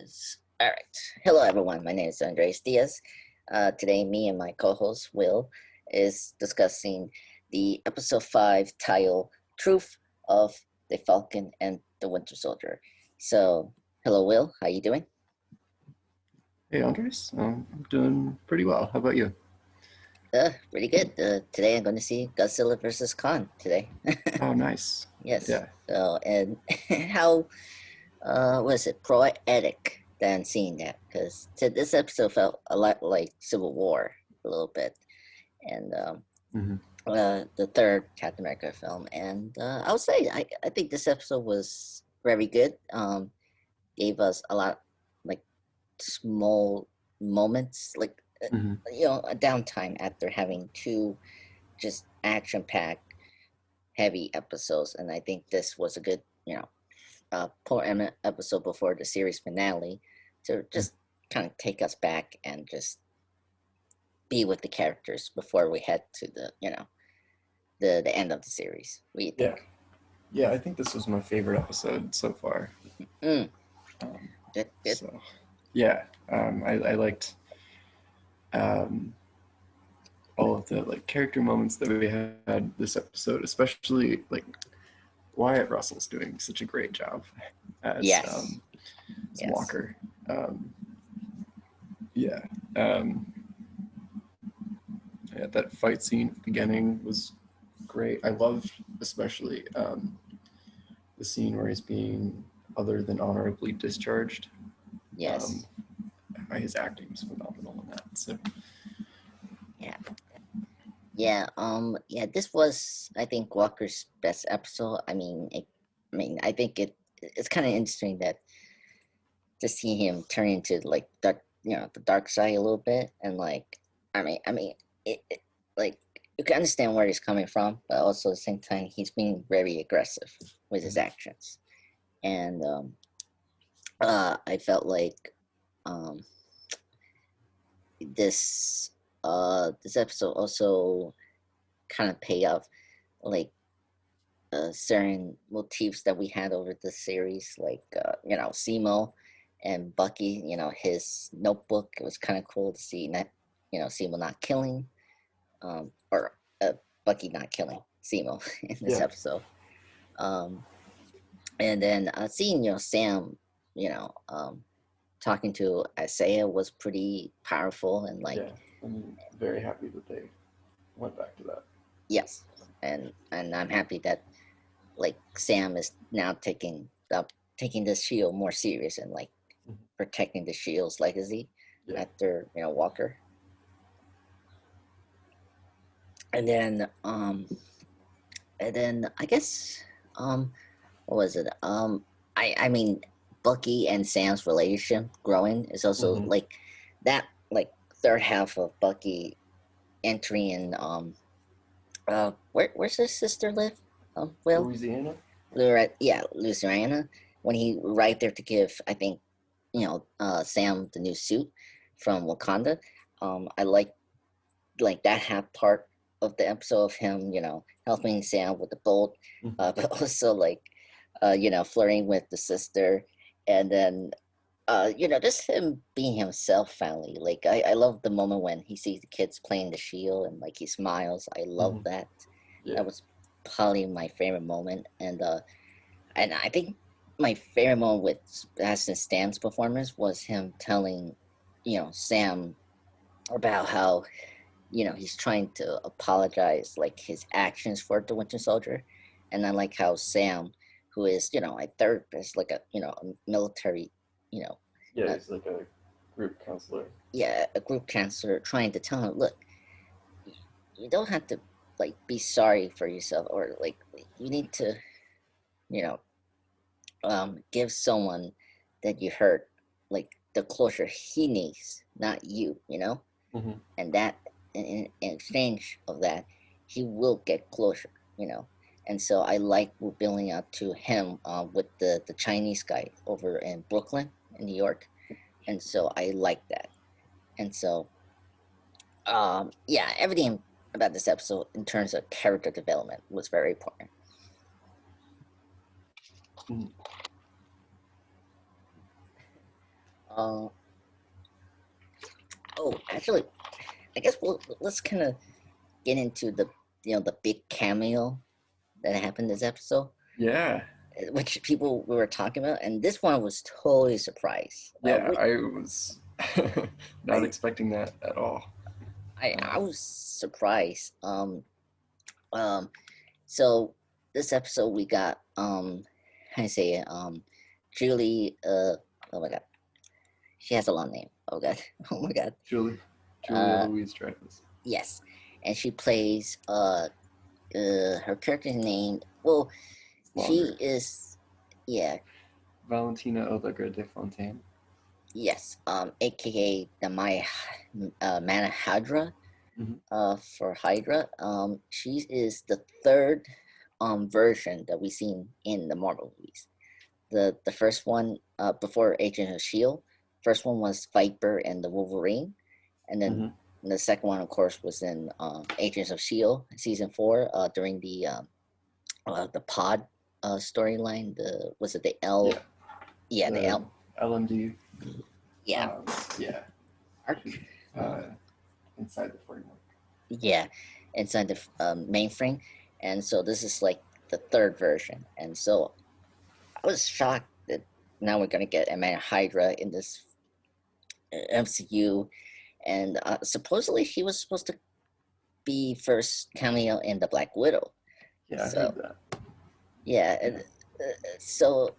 All right. Hello, everyone. My name is Andres Diaz. Today, me and my co-host Will is discussing the episode 5 title "Truth of the Falcon and the Winter Soldier." So, hello, Will. How you doing? Hey Andres, I'm doing pretty well. How about you? Pretty good. Today, I'm going to see Godzilla versus Kong today. Oh, nice. Yes. Yeah. So, and how was it poetic than seeing that? Because this episode felt a lot like Civil War a little bit, and hmm the third Captain America film. And I would say I think this episode was very good. Gave us a lot like small moments, like hmm a downtime after having two just action-packed, heavy episodes. And I think this was a good, episode before the series finale to just kind of take us back and just be with the characters before we head to the end of the series. What do you Yeah. think? Yeah, I think this was my favorite episode so far. Mm, Um, good, good. so, yeah, I liked um, all of the character moments that we had this episode, especially Wyatt Russell's doing such a great job as Yes, as yes, Walker. Um, yeah. Um, yeah, that fight scene at the beginning was great. I loved especially the scene where he's being other than honorably discharged. Um, yes, his acting was phenomenal in that. So yeah, yeah. Yeah. This was, I think, Walker's best episode. I think it's kind of interesting that to see him turn into like the dark side a little bit, and it like you can understand where he's coming from, but also at the same time he's being very aggressive with his actions, and I felt like um this this episode also kind of pay off like certain motifs that we had over the series, like Simo and Bucky. His notebook. It was kind of cool to see that Simo not killing, or Bucky not killing Simo in this yeah, episode. Um, and then seeing Sam, talking to Isaiah was pretty powerful, and like yeah, I'm very happy that they went back to that. yes, and I'm happy that like Sam is now taking the shield more serious and like Mhm. protecting the shield's legacy Yeah, after Walker. And then I guess what was it? I mean Bucky and Sam's relationship growing is also hmm like that like third half of Bucky entering in where's his sister live? Will Louisiana. Louisiana, when he right there to give, I think, Sam the new suit from Wakanda. I like that half part of the episode of him, helping Sam with the bolt, hmm but also like, flirting with the sister, and then just him being himself finally. Like I love the moment when he sees the kids playing the shield and like he smiles. I love hmm that. Yeah, That was probably my favorite moment, and I think my favorite moment with Sebastian Stan's performance was him telling, Sam about how, he's trying to apologize, like his actions for the Winter Soldier. And I like how Sam, who is, a therapist, like a military, you know, yeah, uh, he's like a group counselor. yeah, a group counselor trying to tell him, look, you don't have to like be sorry for yourself, or like you need to, you know, give someone that you hurt like the closure he needs, not you, hmm and that in exchange of that, he will get closure, And so I like we're building up to him with the Chinese guy over in Brooklyn, in New York, and so I like that. And so, yeah, everything about this episode in terms of character development was very important. hmm Uh, oh, actually, I guess let's kind of get into the the big cameo that happened this episode, Yeah, which people we were talking about, and this one was totally surprised. yeah, I was not I, expecting that at all. I Um, was surprised. Um, so this episode we got how do you say it? Julie. Oh my god, she has a long name. Oh god, oh my god. Julia Uh, Louise Dreyfus. yes, and she plays her character's name. Well, It's she longer. is yeah. Valentina Allegra de Fontaine. Yes, aka the Maya Manahadra, Hmm. for Hydra. She is the third version that we've seen in the Marvel movies. The first one, before Agent of Shield, first one was Viper and the Wolverine, and then Hmm. the second one, of course, was in Agents of Shield season 4, during the pod storyline. The was it the Yeah, L? Yeah, the the L. LMD. Yeah, Yeah, arc. uh, inside the framework. Yeah, inside the mainframe, and so this is like the third version, and so I was shocked that now we're gonna get Amanda Hydra in this MCU, and supposedly she was supposed to be first cameo in the Black Widow. Yeah, I So heard that. yeah, Yeah. so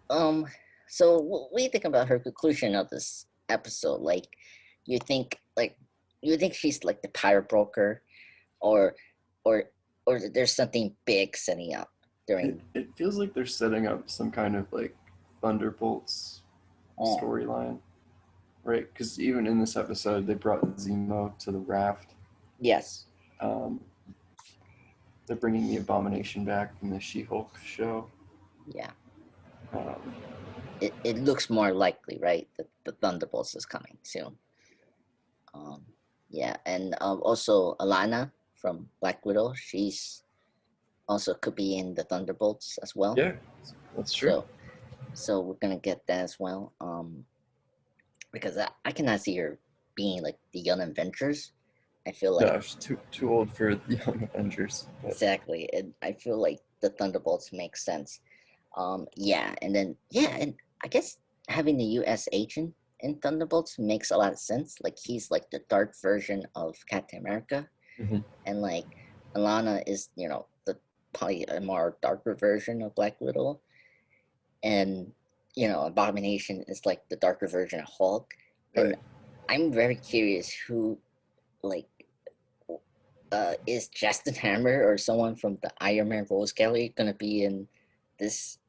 um, so what do you think about her conclusion of this episode? Like, you think like you think she's like the pirate broker, or or or there's something big setting up It during. it feels like they're setting up some kind of like Thunderbolts Oh, storyline, right? Because even in this episode, they brought Zemo to the raft. yes, Um, they're bringing the Abomination back from the She-Hulk show. yeah. Um, It looks more likely, right, that the Thunderbolts is coming soon. Um, yeah, and also Alana from Black Widow, she's also could be in the Thunderbolts as well. yeah, that's true. So we're gonna get that as well. Because I cannot see her being like the Young Avengers. I feel like No, she's too old for the Young Avengers. But exactly, and I feel like the Thunderbolts make sense. Yeah, and then yeah, and I guess having the U.S. agent in Thunderbolts makes a lot of sense. Like he's like the dark version of Captain America, mhm. and like Alana is the probably a more darker version of Black Widow, and Abomination is like the darker version of Hulk. And Right. I'm very curious who like is Justin Hammer or someone from the Iron Man Rose Gallery gonna be in this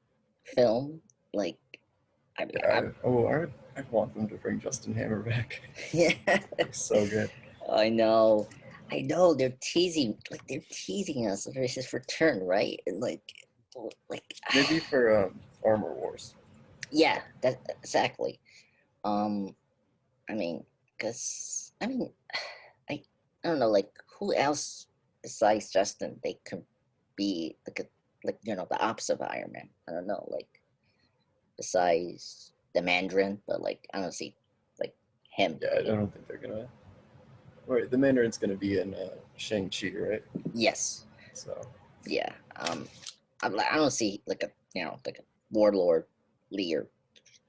film? Like, I mean, Yeah. I'd want them to bring Justin Hammer back. yeah, He's so good. I know, I know. They're teasing us for his return, right? And like, Maybe for Armor Wars. yeah, that exactly. Um, I mean, I, I don't know, like who else besides Justin they could be like the opposite of Iron Man. I don't know, like besides the Mandarin, but like I don't see like him. Yeah, I don't think they're gonna. Wait, the Mandarin's gonna be in Shang-Chi, right? Yes, So yeah. I don't see like a like a warlord leader.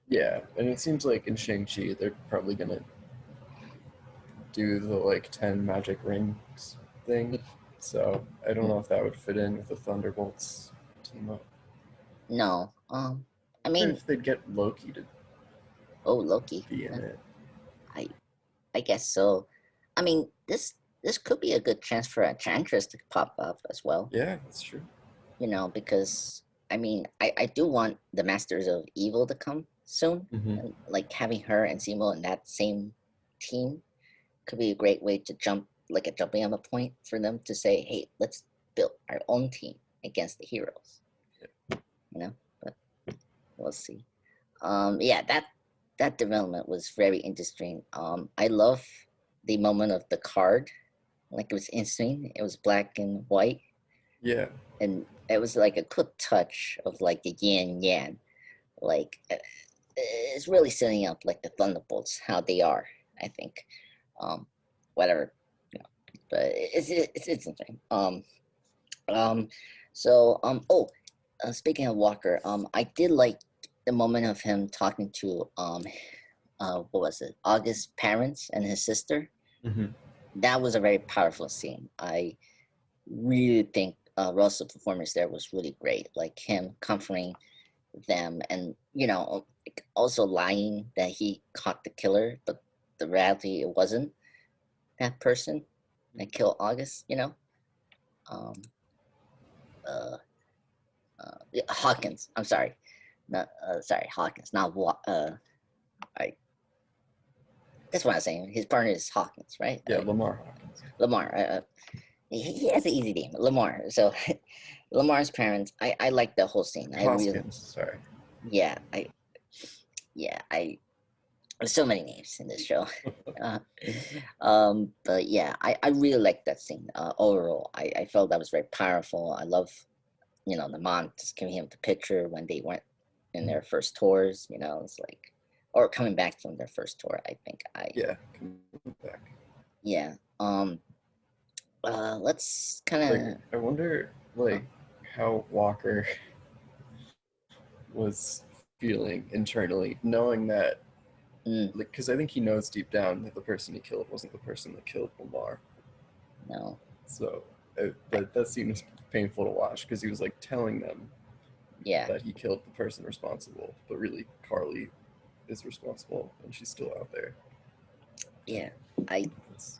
yeah, and it seems like in Shang-Chi they're probably gonna do the like 10 magic rings thing. So I don't know if that would fit in with the Thunderbolts team up. No, I Or mean, if they'd get Loki to oh Loki. be in it. I I guess so. I mean, this could be a good chance for Enchantress to pop up as well. Yeah, that's true. Because I mean, I do want the Masters of Evil to come soon, Hmm. and like having her and Simo in that same team could be a great way to like a jumping on the point for them to say, hey, let's build our own team against the heroes. But we'll see. Yeah, that development was very interesting. I love the moment of the card, like it was insane. It was black and white, Yeah, and it was like a quick touch of like the yin yang. Like it's really setting up like the Thunderbolts, how they are. I think, um, whatever, you know, but it's interesting. Um, oh, speaking of Walker, I did like the moment of him talking to what was it, August's parents and his sister. Hmm. That was a very powerful scene. I really think Russell's performance there was really great. Like him comforting them, and like, also lying that he caught the killer, but the reality it wasn't that person that killed August. Um, uh, yeah, Hawkins. I'm sorry, not sorry, Hawkins, not what. I That's what I'm saying. His partner is Hawkins, right? Yeah, Lamar Hawkins. Lamar. He has an easy name, Lamar. So Lamar's parents. I like the whole scene. I really, Hoskins, sorry. yeah, I. There's so many names in this show. Uh, but yeah, I really like that scene. Overall, I felt that was very powerful. I love, the mom just giving him the picture when they went in their first tours. It's like, or coming back from their first tour. I think Yeah, come back. yeah. Let's kind Like, of. I wonder, like, how Walker was feeling internally, knowing that, Mm, like, because I think he knows deep down that the person he killed wasn't the person that killed Lamar. no. So, I, that scene was painful to watch because he was like telling them yeah. that he killed the person responsible, but really Carly is responsible and she's still out there. Yeah. I It's,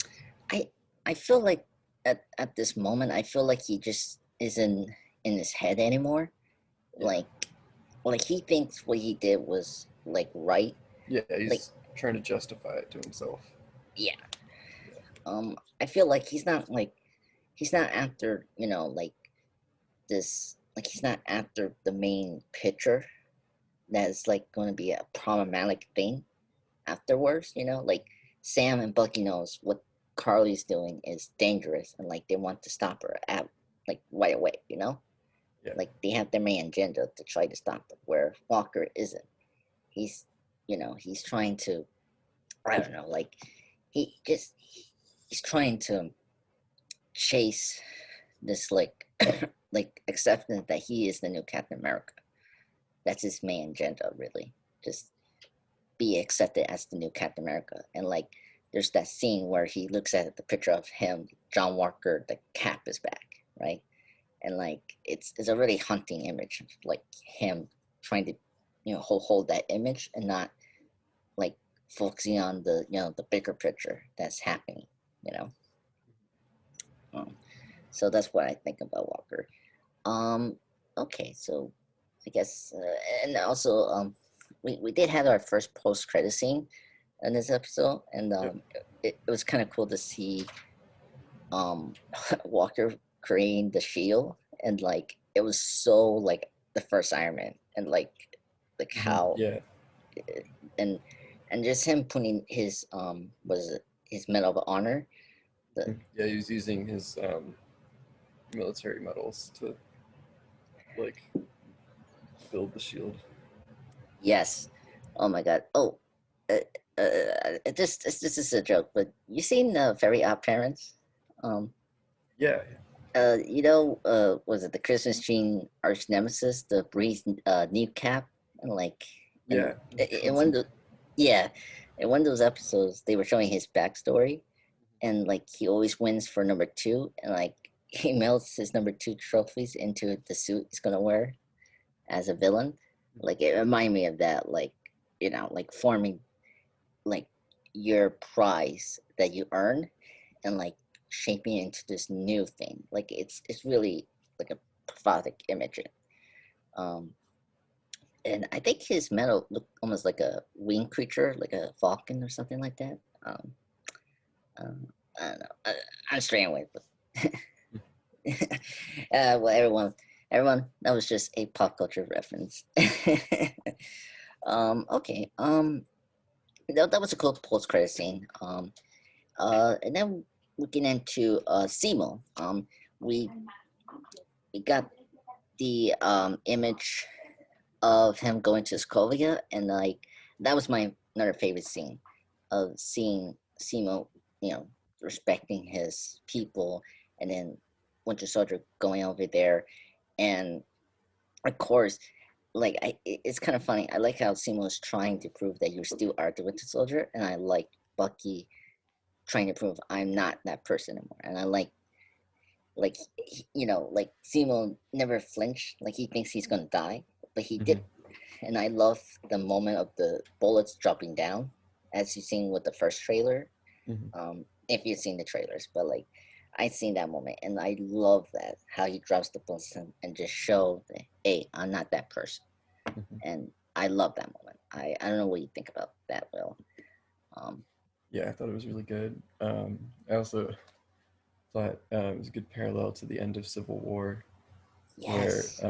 I I feel like at this moment I feel like he just isn't in his head anymore. yeah, Like he thinks what he did was like right. yeah, Like he's trying to justify it to himself. yeah. Yeah, I feel like he's not after, like this, like he's not after the main picture that's like going to be a problematic thing afterwards, like Sam and Bucky knows what Carly's doing is dangerous, and like they want to stop her at like right away, yeah, like they have their main agenda to try to stop her, where Walker isn't. He's he's trying to, I don't know, like he's trying to chase this like like acceptance that he is the new Captain America. That's his main agenda, really. Just be accepted as the new Captain America. And like there's that scene where he looks at the picture of him, John Walker, the Cap is back, right? And like it's a really haunting image of like him trying to hold that image and not like focusing on the the bigger picture that's happening, you know. Um, so that's what I think about Walker. Um, okay, so I guess, and also we did have our first post credit scene in this episode, and yep. it was kind of cool to see Walker creating the shield, and like it was so like the first Iron Man, and like Hmm. how Yeah, and just him putting his was it his medal of honor, the yeah, he was using his military medals to like build the shield. yes. Oh my god. Oh, uh, this is a joke, but you seen Very Odd Parents? Um, Yeah, was it the Christmas Tree arch nemesis, the Breeze new cap, and like, and yeah, in one of Hudson. the, yeah, in one of those episodes, they were showing his backstory, and like he always wins for number two, and like he melts his number two trophies into the suit he's gonna wear as a villain. Like it reminded me of that, like like forming like your prize that you earn and like shaping it into this new thing. Like it's really like a prophetic image. Um, and I think his medal looked almost like a winged creature, like a falcon or something like that. Um, I don't know. I'm straying away, but well, everyone, that was just a pop culture reference. Okay. That was a cool post credit scene. And then we get into Simo. We we got the image. of him going to Sokovia, and like that was my another favorite scene of seeing Simo, respecting his people, and then Winter Soldier going over there, and of course, like it's kind of funny. I like how Simo is trying to prove that you still are the Winter Soldier, and I like Bucky trying to prove I'm not that person anymore, and I like like Simo never flinched, like he thinks he's gonna die, but he did. Mm-hmm. And I love the moment of the bullets dropping down, as you've seen with the first trailer. Mm-hmm. If you've seen the trailers, but like I seen that moment, and I love that how he drops the bullets and just show that, hey, I'm not that person, Mm-hmm. and I love that moment. I don't know what you think about that, Will. Um, Yeah, I thought it was really good. I also thought it was a good parallel to the end of Civil War, where yes,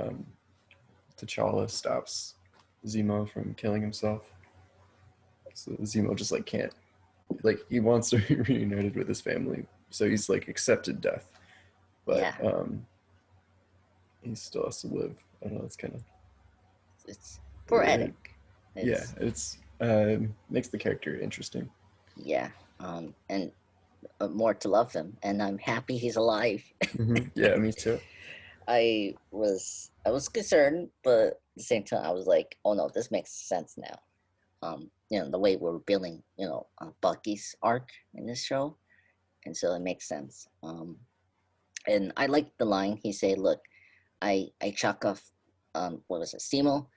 T'Challa stops Zemo from killing himself. So Zemo just like can't, like he wants to be reunited with his family, so he's like accepted death, but yeah, he still has to live. I don't know. It's kind of it's it, poetic. yeah. It's It's makes the character interesting. yeah, and more to love him, and I'm happy he's alive. Mm-hmm. Yeah, me too. I was concerned, but at the same time, I was like, oh no, this makes sense now. The way we're building, Bucky's arc in this show, and so it makes sense. And I like the line he said, "Look, I check off, what was it, Simo?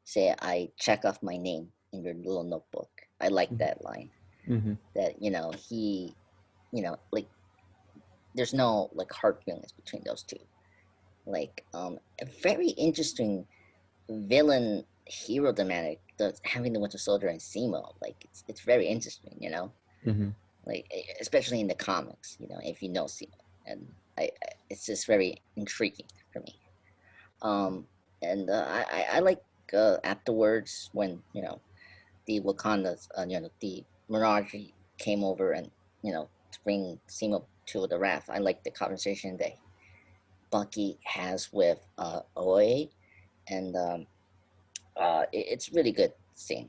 Say I check off my name in your little notebook." I like that line. Mm-hmm. That he, like there's no like hard feelings between those two. Like a very interesting villain hero dynamic that's having the Winter Soldier and Simo. Like it's very interesting, Mm-hmm. like especially in the comics, if you know Simo, and it's just very intriguing for me. Um, and I like afterwards when the Wakandas, the Mirage came over and to bring Simo to the raft. I like the conversation that Bucky has with Oe, and it's really good scene.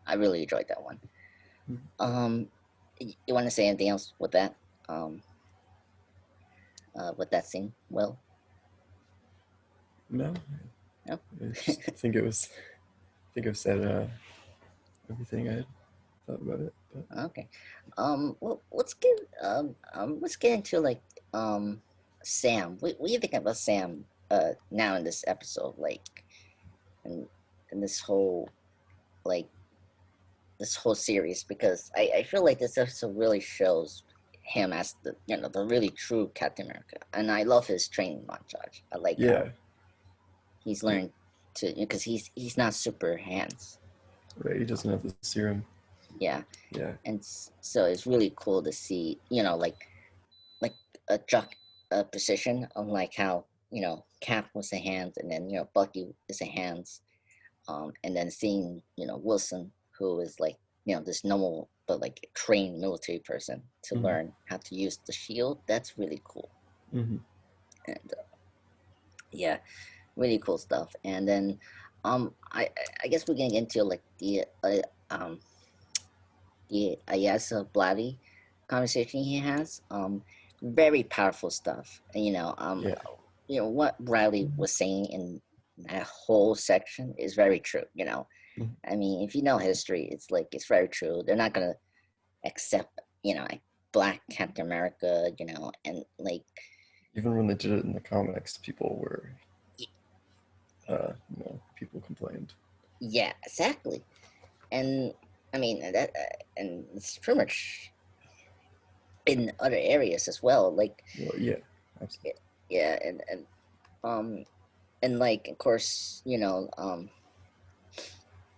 I really enjoyed that one. Um, you want to say anything else with that? Um, with that scene? Well, No, no. I just think it was. I think I've said everything I had thought about it. But Okay. Well, let's get into like Sam. What do you think about Sam? Now in this episode, like, in in this whole like this whole series, because I feel like this episode really shows him as the really true Captain America, and I love his training montage. I like how yeah, he's yeah, learned to, because he's not super hands. right. He doesn't have the serum. Yeah, Yeah. and so it's really cool to see, like a jock position, unlike how Cap was the hands, and then Bucky is the hands, and then seeing Wilson, who is like this normal but like trained military person, to Mm-hmm. learn how to use the shield. That's really cool, Mm-hmm. and yeah, really cool stuff. And then I guess we're getting into like um the Ayasa Blatty conversation he has. Very powerful stuff. And, Yeah. what Bradley was saying in that whole section is very true. Mm-hmm. I mean, if you know history, it's like it's very true. They're not gonna accept, like Black Captain America, and like Even when they did it in the comics, people were, y- people complained. yeah, exactly. And I mean and it's pretty much in other areas as well. Like Well, yeah, absolutely. yeah, um and like of course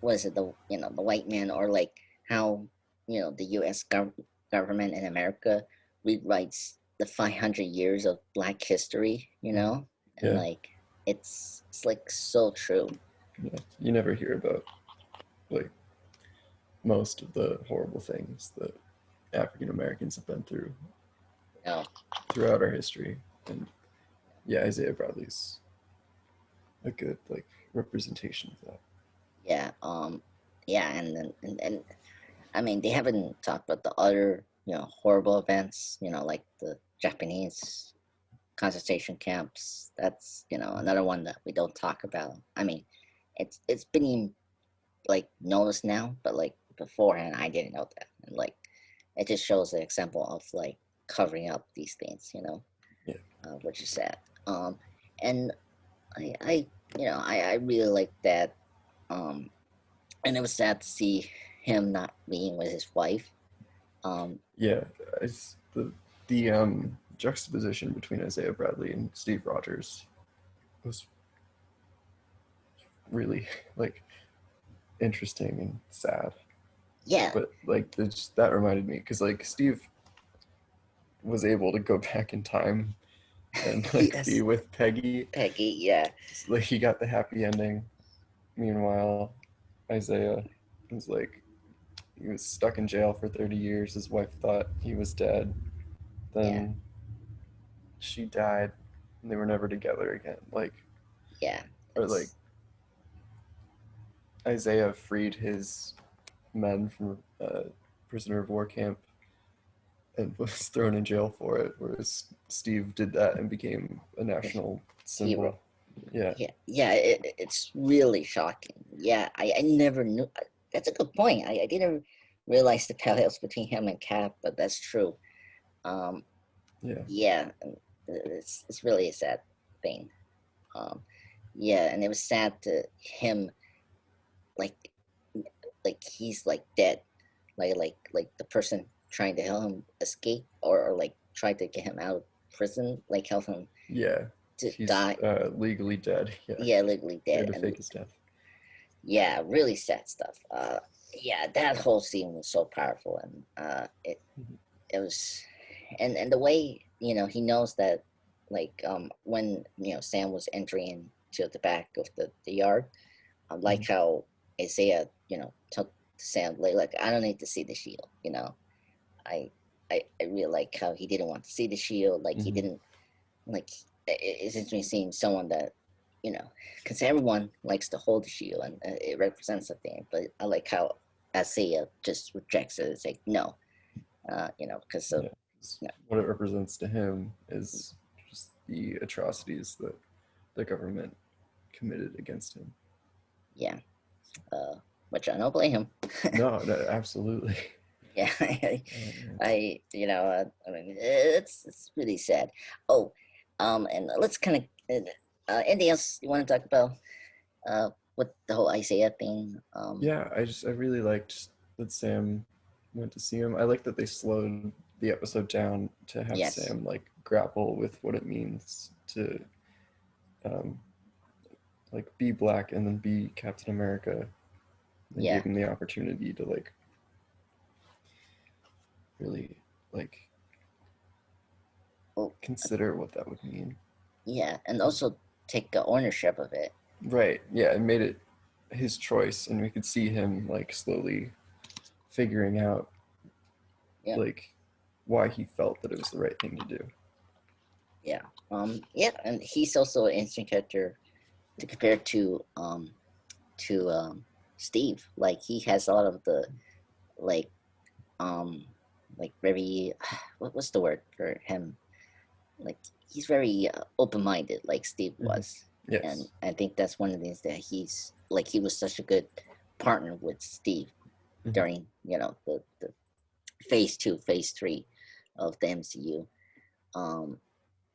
was it the white man, or like how the U.S. government in America rewrites the 500 years of Black history, Mm-hmm. and Yeah, like it's like so true. yeah. You never hear about like most of the horrible things that African Americans have been through No, throughout our history. And yeah, Isaiah Bradley's a good like representation of that. Yeah. Yeah, and I mean, they haven't talked about the other, horrible events, like the Japanese concentration camps. That's, another one that we don't talk about. I mean, it's been like noticed now, but like beforehand, I didn't know that, and like it just shows an example of like covering up these things, Yeah. which is sad. And I I really like that. Um, and it was sad to see him not being with his wife. Um, Yeah, it's the juxtaposition between Isaiah Bradley and Steve Rogers was really like interesting and sad. yeah, But like that reminded me because like Steve was able to go back in time and like be yes, with Peggy. Peggy, yeah, So, like he got the happy ending. Meanwhile, Isaiah was like he was stuck in jail for 30 years. His wife thought he was dead. yeah, Then she died and they were never together again. Like yeah. or like It's Isaiah freed his men from a prisoner of war camp and was thrown in jail for it, whereas Steve did that and became a a national hero. symbol. Yeah, Yeah, yeah. It's really shocking. Yeah, I never knew. That's a good point. I didn't realize the parallels between him and Cap, but that's true. Um, yeah, yeah, it's really a sad thing. Um, yeah, and it was sad to him, like he's like dead, like the person trying to help him escape, or like try to get him out of prison, like help him yeah. to He's die. legally dead. Yeah, Yeah, legally they dead, had to and fake his death. yeah, really sad stuff. Yeah, that whole scene was so powerful, and Mhm. it was, and the way he knows that, like when Sam was entering into the back of the yard, I like Mhm. how Isaiah told Sam like I don't need to see the shield. I I really like how he didn't want to see the shield. Like he Mhm. didn't like. It's interesting seeing someone that because everyone likes to hold the shield and it represents something. But I like how Isaiah just rejects it. It's like no, because of Yeah, 'cause what it represents to him is just the atrocities that the government committed against him. yeah, which I don't blame him. No, no, absolutely. Yeah, Yeah. I mean, it's really sad. Oh, and let's kind of anything else you want to talk about with the whole Isaiah thing? Yeah, I really liked that Sam went to see him. I like that they slowed the episode down to have Yes, Sam like grapple with what it means to um, like be black and then be Captain America. They yeah, gave him the opportunity to like really like well, consider what that would mean. yeah, and also take ownership of it. Right. Yeah, it made it his choice, and we could see him like slowly figuring out Yeah, like why he felt that it was the right thing to do. yeah, yeah, and he's also an interesting character to compare to Steve. Like he has a lot of the like um very what's the word for him? Like he's very open-minded, like Steve Mhm. was, and Yes. I think that's one of the things that he's like he was such a good partner with Steve Mhm. during the phase 2, phase 3 of the MCU. Um,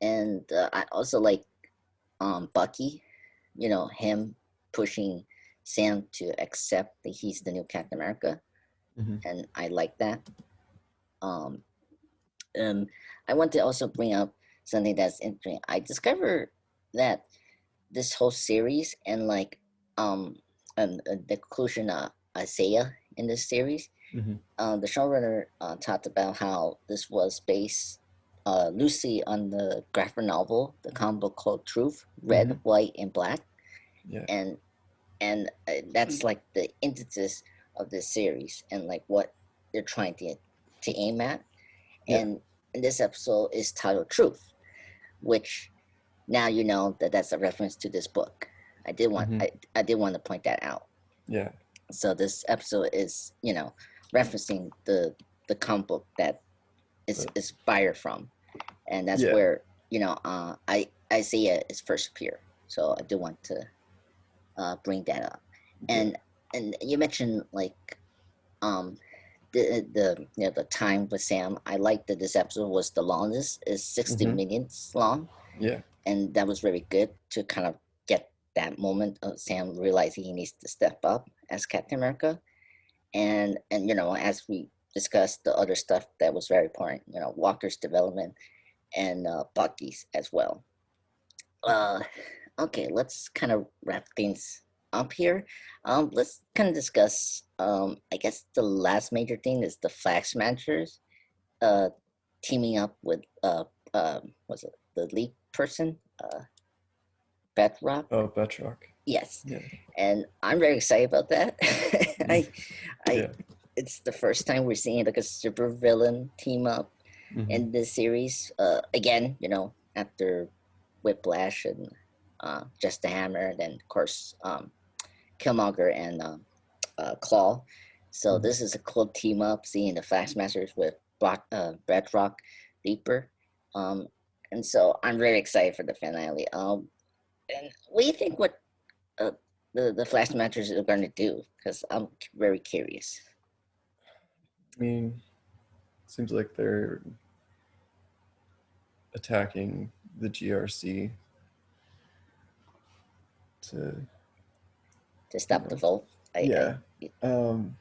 and I also like Bucky, him pushing Sam to accept that he's the new Captain America, Mhm. and I like that. Um, um, I want to also bring up something that's interesting. I discovered that this whole series and like the conclusion of Isaiah in this series, Mhm. the showrunner talked about how this was based loosely on the graphic novel, the comic book called Truth, Red, Mhm. White, and Black, Yeah. and that's like the antithesis of this series and like what they're trying to aim at. Yeah. And this episode is titled Truth, which now you know that that's a reference to this book. I did want Mm-hmm. I did want to point that out. Yeah. So this episode is, referencing the comic book that is But inspired from, and that's yeah. where I see it first appear. So I do want to bring that up, Yeah. and you mentioned like um the time with Sam. I like that this episode was the longest, is 60 Mm-hmm. minutes long, Yeah. and that was very good to kind of get that moment of Sam realizing he needs to step up as Captain America, and as we discussed the other stuff that was very important, Walker's development and Bucky's as well. Uh, okay, let's kind of wrap things up here. Let's kind of discuss. I guess the last major thing is the Flag Smashers, uh, teaming up with was it the lead person, Bedrock? Oh, Betrock. Yes, Yeah. and I'm very excited about that. I, I, Yeah. it's the first time we're seeing like a super villain team up Mm-hmm. in this series. Again, after Whiplash and Just the Hammer, then of course Killmonger and Claw. So Mm-hmm. this is a cool team up, seeing the Flashmasters with Bedrock Leaper. Um, and so I'm very excited for the finale. And what do you think? What uh, the Flashmasters are going to do? Because I'm very curious. I mean, seems like they're attacking the GRC to, To you stop the know, vote. yeah. Um,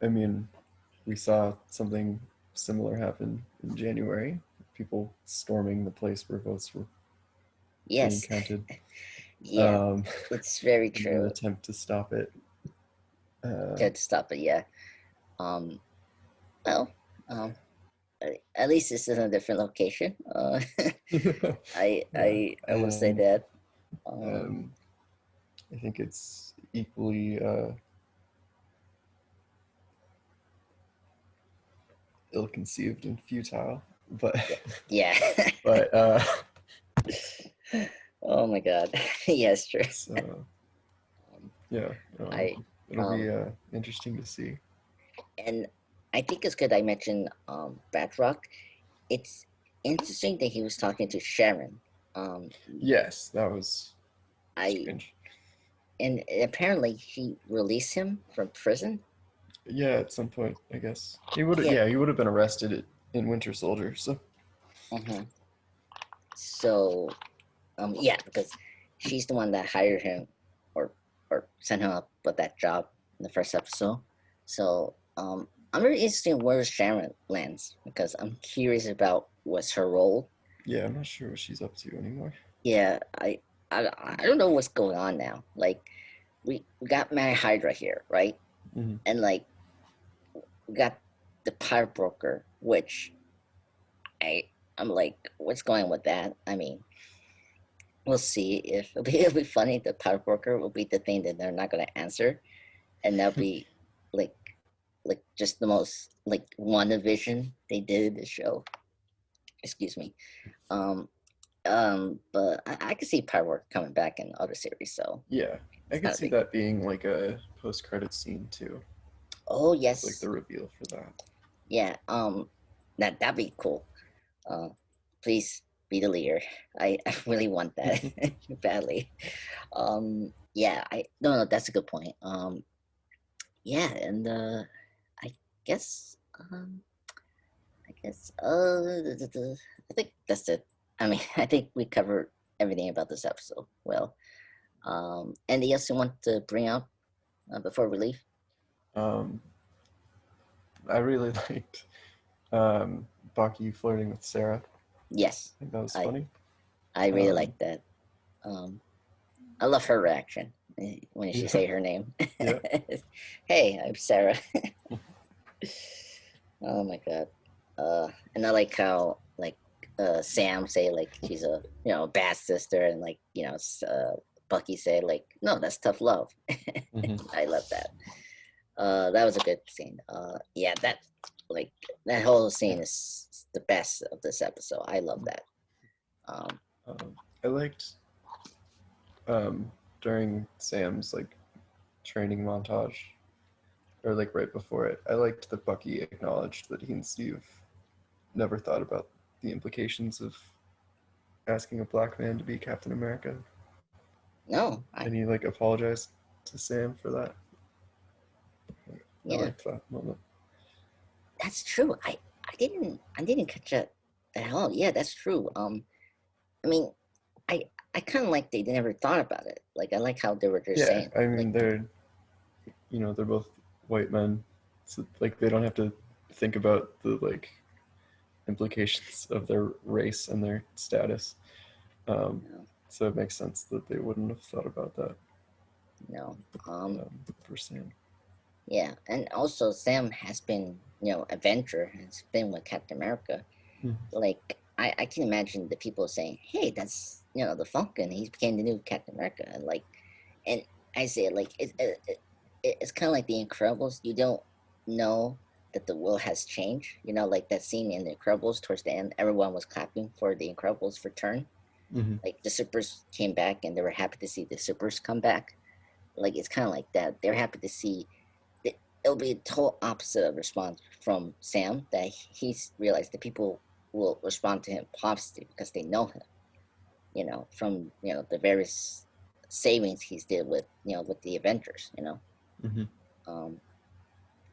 I mean, we saw something similar happen in January. People storming the place where votes were being Yes, counted yeah, it's very in an true. attempt to stop it. Uh, To stop it, yeah. Um, well, um, at least this is in a different location. I yeah, I I will say and that. Um, um, I think it's equally ill-conceived and futile. But yeah, yeah. but Oh my God. Yes, true. it's Um, yeah, I it'll be um interesting to see. and I think it's good I mentioned Batroc. It's interesting that he was talking to Sharon. Um, Yes, that was I strange. and apparently he released him from prison. Yeah, at some point, I guess he would have. Yeah. Yeah, he would have been arrested in Winter Soldier. So Hmm. So yeah, because she's the one that hired him or sent him up with that job in the first episode. So I'm very interested in where Sharon lands because I'm curious about what's her role. yeah, I'm not sure what she's up to anymore. Yeah, I don't know what's going on now. Like we got Mary Hydra here, right? Hmm. And like we got the pirate broker, which I'm like, what's going with that? I mean, we'll see if it'll be funny. The pirate broker will be the thing that they're not gonna answer, and that'll be like just the most like one division they did in the show. Excuse me. Um but I can see pirate work coming back in other series, so Yeah, I it's could not a see big. that being like a post-credit scene too, Oh like yes, the reveal for that. yeah. That'd be cool. Uh, please be the leader. I really want that badly. Yeah, I no no that's a good point. Yeah, and I guess I guess I think that's it. I mean, I think we covered everything about this episode. Well, anything else you want to bring up before we leave? um, I really liked um, Bucky flirting with Sarah. Yes, I think that was I funny. I really Um, like that. Um, I love her reaction when she yeah, say her name. yeah, Hey, I'm Sarah. Oh my god. And I like how like Sam say like she's a bad sister, and like Bucky say like no, that's tough love. hmm I love that. That was a good scene. Yeah, like that whole scene is the best of this episode. I love that. Um, I liked during Sam's like training montage, or like right before it, I liked that Bucky acknowledged that he and Steve never thought about the implications of asking a black man to be Captain America, No, and he like apologized to Sam for that. I yeah, liked that moment. that's true. I didn't catch that at all. Yeah, that's true. I mean, I I kind of like they never thought about it. Like I like how they were just Yeah, saying I like mean they're both white men, so like they don't have to think about the like implications of their race and their status. Um, you know, so it makes sense that they wouldn't have thought about that you know, for Sam. yeah, and also Sam has been Avenger has been with Captain America. Mm. Like I can imagine the people saying, "Hey, that's the Falcon. He became the new Captain America." And like, and I say like it's kind of like the Incredibles. You don't know that the world has changed. Like that scene in the Incredibles towards the end, everyone was clapping for the Incredibles' return. Mm-hmm. Like the supers came back, and they were happy to see the supers come back. Like it's kind of like that. They're happy to see. It'll be a total opposite of response from Sam. That he's realized that people will respond to him positively because they know him. From the various savings he's did with the Avengers. Mm-hmm. Um,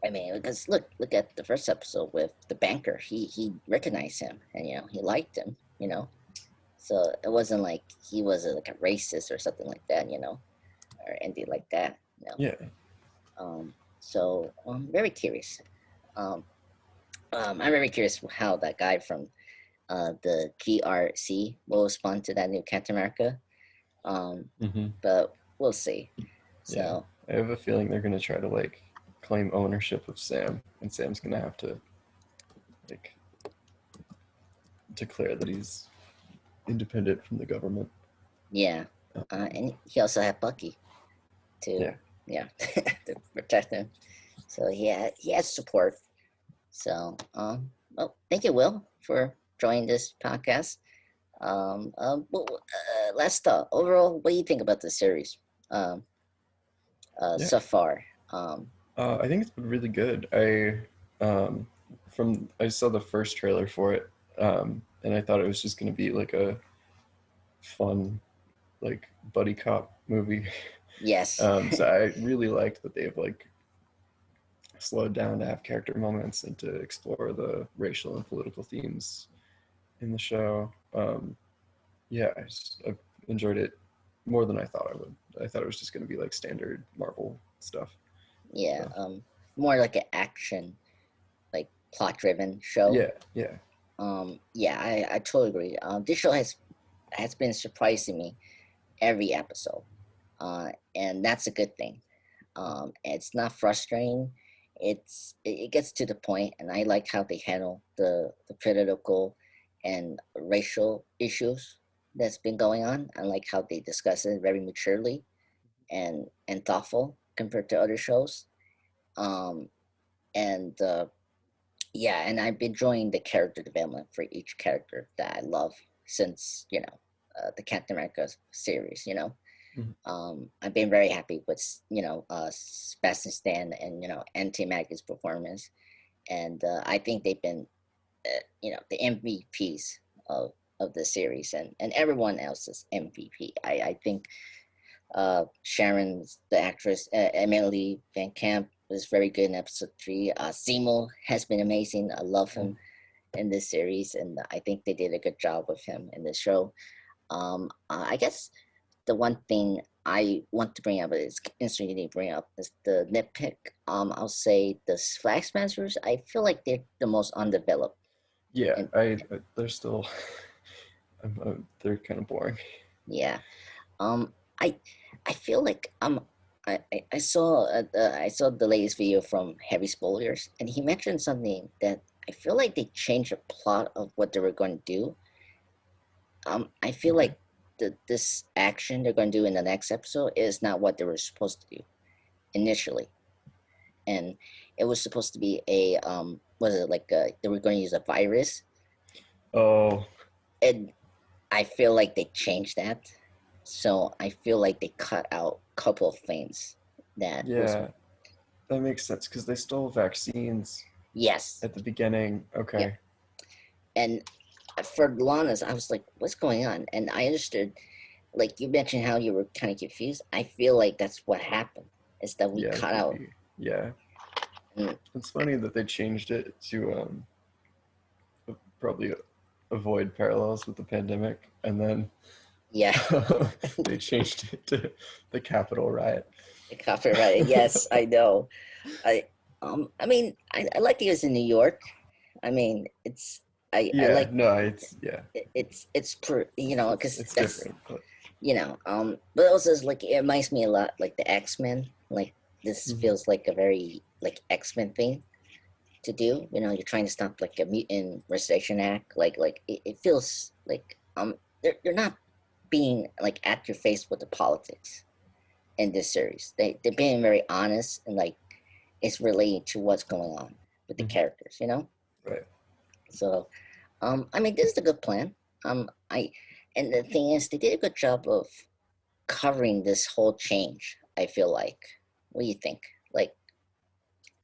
I mean, because look at the first episode with the banker. He recognized him, and he liked him. So it wasn't like he was like a racist or something like that. Or anything like that. Yeah. So I'm very curious. Um, I'm very curious how that guy from the GRC will respond to that new Captain America. Mm-hmm. But we'll see. Yeah. So I have a feeling they're gonna try to like claim ownership of Sam, and Sam's gonna have to like declare that he's independent from the government. yeah, Uh, and he also had Bucky to yeah. yeah to protect him. So he has support. So well, thank you, Will, for joining this podcast. Last thought. Overall, what do you think about the series um, Yeah. so far? I think it's been really good. I saw the first trailer for it, and I thought it was just gonna be like a fun like buddy cop movie. Yes. So I really liked that they've like slowed down to have character moments and to explore the racial and political themes in the show. Yeah, I enjoyed it more than I thought I would. I thought it was just going to be like standard Marvel stuff. Yeah. So More like an action, like plot-driven show. yeah, yeah, Yeah, I totally agree. This show has been surprising me every episode, and that's a good thing. It's not frustrating. It gets to the point, and I like how they handle the political and racial issues that's been going on. I like how they discuss it very maturely and thoughtful compared to other shows. Um, and yeah, and I've been enjoying the character development for each character that I love since the Captain America series. Mhm. I've been very happy with Sebastian Stan and Anti Maggie's performance, and I think they've been the MVPs of the series, and everyone else's MVP. I think Sharon's the actress Emily Van Camp was very good in episode 3. Seymour has been amazing. I love him in this series, and I think they did a good job with him in the show. I guess the one thing I want to bring up is interesting you didn't bring up is the nitpick. I'll say the Flag Smashers. I feel like they're the most undeveloped. yeah. And They're still they're kind of boring. yeah, um, I I feel like I saw I saw the latest video from Heavy Spoilers, and he mentioned something that I feel like they changed the plot of what they were going to do. I feel Okay. like this action they're going to do in the next episode is not what they were supposed to do initially, and it was supposed to be a was it like they were going to use a virus, Oh, and I feel like they changed that. So I feel like they cut out a couple of things that was Yeah, that makes sense because they stole vaccines yes, at the beginning. yeah. Okay. And for Lana's, I was like, what's going on? And I understood, like you mentioned how you were kind of confused. I feel like that's what happened is that we Yeah, that cut could out. be. Yeah. Mm, It's funny that they changed it to probably avoid parallels with the pandemic, and then yeah, they changed it to the Capitol riot. the copyright. Yes, I know. I mean, I like it was in New York. I mean, I Yeah, like no, it's yeah, it's per you know because it's that's different, but but also it's like it reminds me a lot like the X-Men. Like this mhm. feels like a very like X-Men thing to do. You know, you're trying to stop like a mutant restoration act. Like it feels like they're not being like at your face with the politics in this series. They're being very honest and like it's relating to what's going on with the Mhm. characters. You know, Right. so I mean, this is a good plan. I and the thing is, they did a good job of covering this whole change. I feel like. What do you think? Like,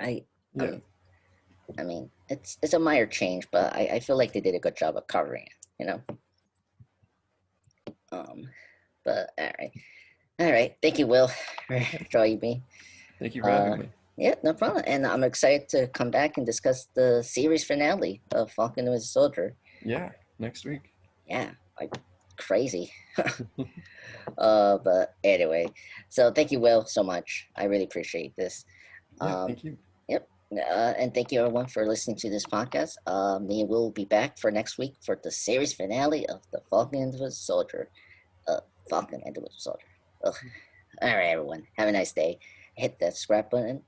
I Yeah, um, I mean, it's a minor change, but I feel like they did a good job of covering it. You know. Um, but all right. Thank you, Will, for joining me. thank you for Uh, having me. yeah, no problem. And I'm excited to come back and discuss the series finale of Falcon and the Soldier. Yeah, next week. Yeah, like crazy. But anyway, so thank you, Will, so much. I really appreciate this. Yeah, Um, thank you. yep. And thank you everyone for listening to this podcast. Me and Will will be back for next week for the series finale of the Falcon and the Soldier. Uh, Falcon and the Winter Soldier. Ugh. All right, everyone. Have a nice day. Hit that subscribe button